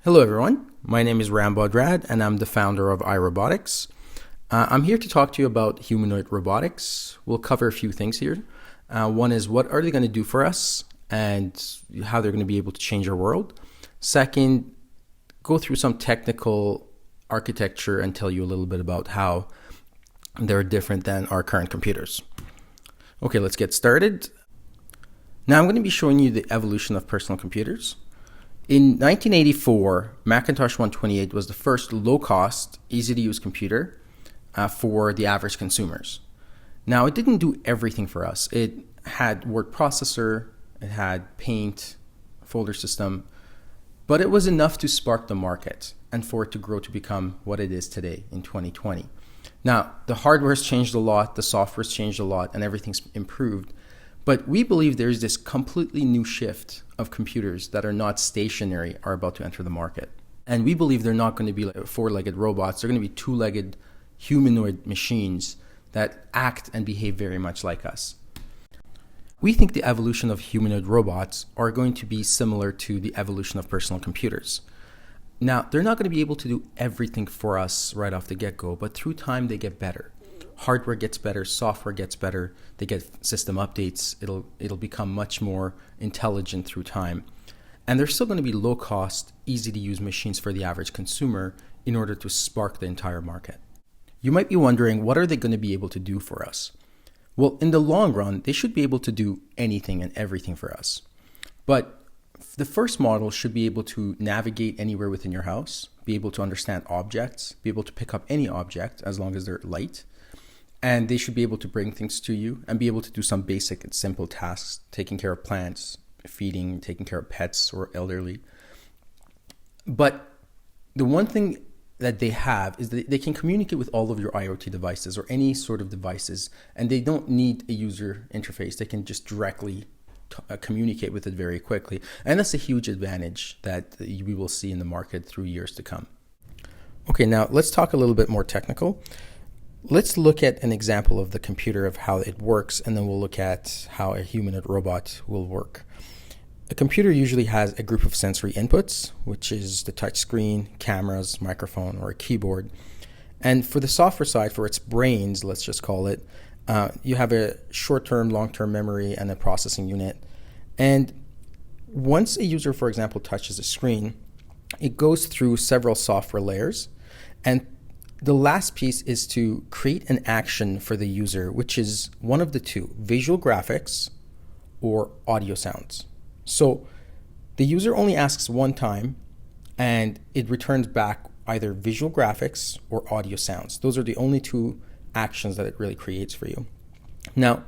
Hello everyone, my name is Rambod Rad and I'm the founder of iRobotix. I'm here to talk to you about humanoid robotics. We'll cover a few things here. One is what are they going to do for us and how they're going to be able to change our world. Second, go through some technical architecture and tell you a little bit about how they're different than our current computers. Okay, let's get started. Now I'm going to be showing you the evolution of personal computers. In 1984, Macintosh 128 was the first low-cost, easy-to-use computer for the average consumers. Now, it didn't do everything for us. It had word processor, it had paint, folder system, but it was enough to spark the market and for it to grow to become what it is today in 2020. Now, the hardware has changed a lot, the software has changed a lot, and everything's improved. But we believe there's this completely new shift of computers that are not stationary are about to enter the market. And we believe they're not going to be like four-legged robots. They're going to be two-legged humanoid machines that act and behave very much like us. We think the evolution of humanoid robots are going to be similar to the evolution of personal computers. Now, they're not going to be able to do everything for us right off the get-go, but through time they get better. Hardware gets better, software gets better, they get system updates, it'll become much more intelligent through time. And they're still going to be low cost, easy to use machines for the average consumer in order to spark the entire market. You might be wondering, what are they going to be able to do for us? Well, in the long run, they should be able to do anything and everything for us. But the first model should be able to navigate anywhere within your house, be able to understand objects, be able to pick up any object as long as they're light. And they should be able to bring things to you and be able to do some basic and simple tasks, taking care of plants, feeding, taking care of pets or elderly. But the one thing that they have is that they can communicate with all of your IoT devices or any sort of devices, and they don't need a user interface. They can just directly communicate with it very quickly. And that's a huge advantage that we will see in the market through years to come. Okay, now let's talk a little bit more technical. Let's look at an example of the computer of how it works, and then we'll look at how a humanoid robot will work. A computer usually has a group of sensory inputs, which is the touch screen, cameras, microphone, or a keyboard. And for the software side, for its brains, let's just call it, you have a short-term, long-term memory and a processing unit. And once a user, for example, touches a screen, it goes through several software layers, and the last piece is to create an action for the user, which is one of the two, visual graphics or audio sounds. So the user only asks one time and it returns back either visual graphics or audio sounds. Those are the only two actions that it really creates for you. Now,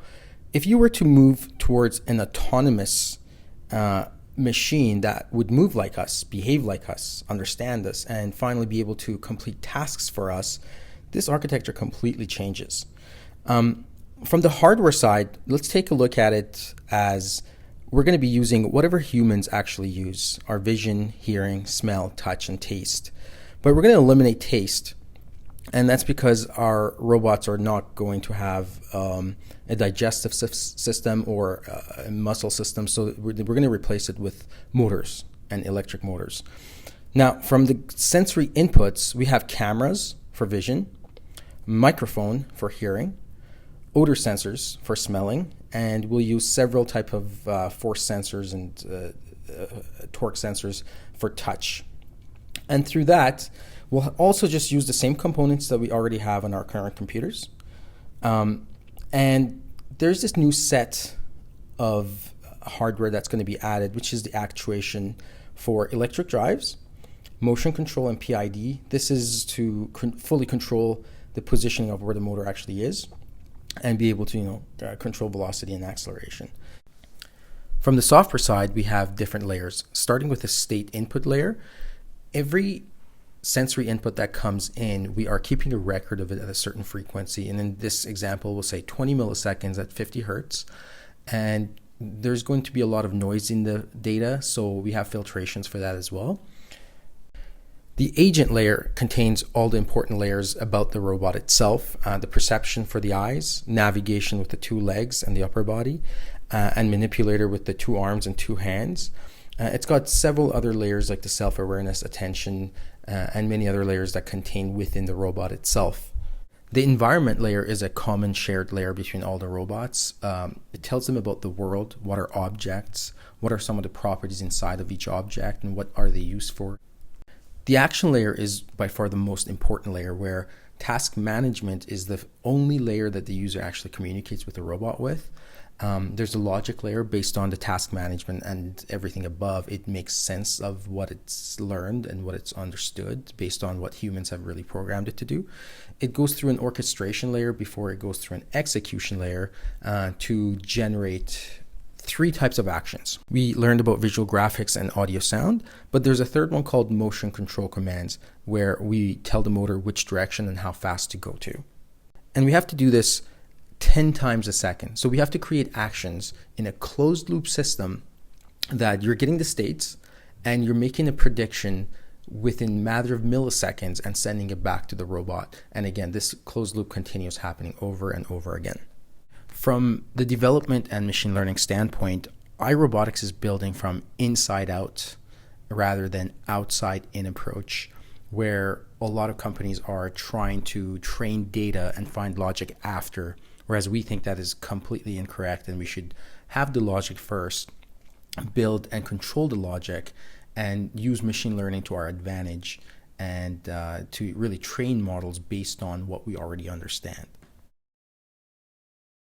if you were to move towards an autonomous machine that would move like us, behave like us, understand us, and finally be able to complete tasks for us, this architecture completely changes. From the hardware side, let's take a look at it as we're going to be using whatever humans actually use, our vision, hearing, smell, touch, and taste. But we're going to eliminate taste, and that's because our robots are not going to have a digestive system or a muscle system, so we're going to replace it with motors and electric motors. Now, from the sensory inputs, we have cameras for vision, microphone for hearing, odor sensors for smelling, and we'll use several type of force sensors and torque sensors for touch. And through that, we'll also just use the same components that we already have on our current computers. And there's this new set of hardware that's going to be added, which is the actuation for electric drives, motion control, and PID. This is to fully control the positioning of where the motor actually is and be able to control velocity and acceleration. From the software side, we have different layers, starting with the state input layer. Every sensory input that comes in, we are keeping a record of it at a certain frequency. And in this example, we'll say 20 milliseconds at 50 hertz. And there's going to be a lot of noise in the data, so we have filtrations for that as well. The agent layer contains all the important layers about the robot itself, the perception for the eyes, navigation with the two legs and the upper body, and manipulator with the two arms and two hands. It's got several other layers like the self-awareness, attention, and many other layers that contain within the robot itself. The environment layer is a common shared layer between all the robots. It tells them about the world, what are objects, what are some of the properties inside of each object, and what are they used for. The action layer is by far the most important layer, where task management is the only layer that the user actually communicates with the robot with. There's a logic layer based on the task management and everything above. It makes sense of what it's learned and what it's understood based on what humans have really programmed it to do. It goes through an orchestration layer before it goes through an execution layer to generate 3 types of actions. We learned about visual graphics and audio sound, but there's a third one called motion control commands, where we tell the motor which direction and how fast to go to. And we have to do this 10 times a second. So we have to create actions in a closed loop system that you're getting the states and you're making a prediction within a matter of milliseconds and sending it back to the robot. And again, this closed loop continues happening over and over again. From the development and machine learning standpoint, iRobotix is building from inside out rather than outside in approach, where a lot of companies are trying to train data and find logic after, whereas we think that is completely incorrect and we should have the logic first, build and control the logic, and use machine learning to our advantage and to really train models based on what we already understand.